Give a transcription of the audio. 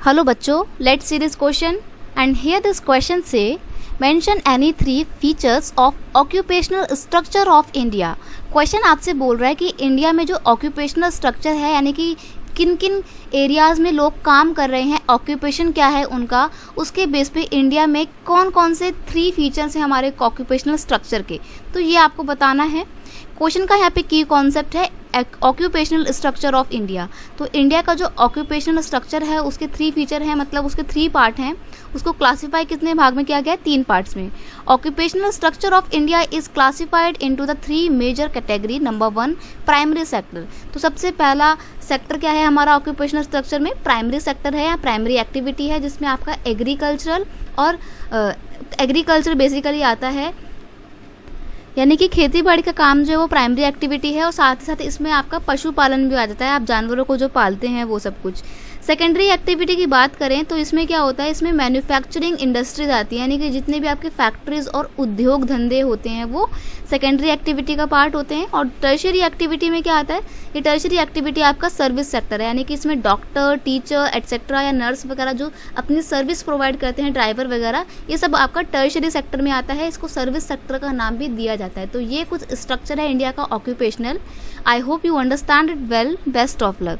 Hello बच्चों, let's see this question and here this question say mention any three features of occupational structure of India। Question आपसे बोल रहा है कि India में जो ऑक्यूपेशनल स्ट्रक्चर है यानी कि किन किन एरियाज़ में लोग काम कर रहे हैं, ऑक्यूपेशन क्या है उनका, उसके बेस पे इंडिया में कौन कौन से थ्री फीचर्स हैं हमारे ऑक्यूपेशनल स्ट्रक्चर के, तो ये आपको बताना है। क्वेश्चन का यहाँ पे की कॉन्सेप्ट है ऑक्यूपेशनल स्ट्रक्चर ऑफ इंडिया। तो इंडिया का जो ऑक्यूपेशनल स्ट्रक्चर है उसके थ्री फीचर हैं, मतलब उसके थ्री पार्ट हैं। उसको क्लासीफाई कितने भाग में किया गया है? तीन पार्ट्स में। Occupational structure of India is classified into the three major category. Number one, primary sector. तो सबसे पहला सेक्टर क्या है हमारा ऑक्यूपेशनल स्ट्रक्चर में? प्राइमरी सेक्टर है या प्राइमरी एक्टिविटी है, जिसमें आपका एग्रीकल्चरल और एग्रीकल्चर बेसिकली आता है, यानी कि खेती बाड़ी का काम जो है वो प्राइमरी एक्टिविटी है, और साथ ही साथ इसमें आपका पशुपालन भी आ जाता है, आप जानवरों को जो पालते हैं वो सब कुछ। सेकेंडरी एक्टिविटी की बात करें तो इसमें क्या होता है, इसमें मैन्युफैक्चरिंग इंडस्ट्रीज आती है, यानी कि जितने भी आपके फैक्ट्रीज और उद्योग धंधे होते हैं वो सेकेंडरी एक्टिविटी का पार्ट होते हैं। और टर्शियरी एक्टिविटी में क्या आता है? ये टर्शियरी एक्टिविटी आपका सर्विस सेक्टर है, यानी कि इसमें डॉक्टर, टीचर एट्सेट्रा या नर्स वगैरह जो अपनी सर्विस प्रोवाइड करते हैं, ड्राइवर वगैरह, ये सब आपका टर्शियरी सेक्टर में आता है। इसको सर्विस सेक्टर का नाम भी दिया जाता है। तो ये कुछ स्ट्रक्चर है इंडिया का occupational. I hope you understand it well. Best of luck.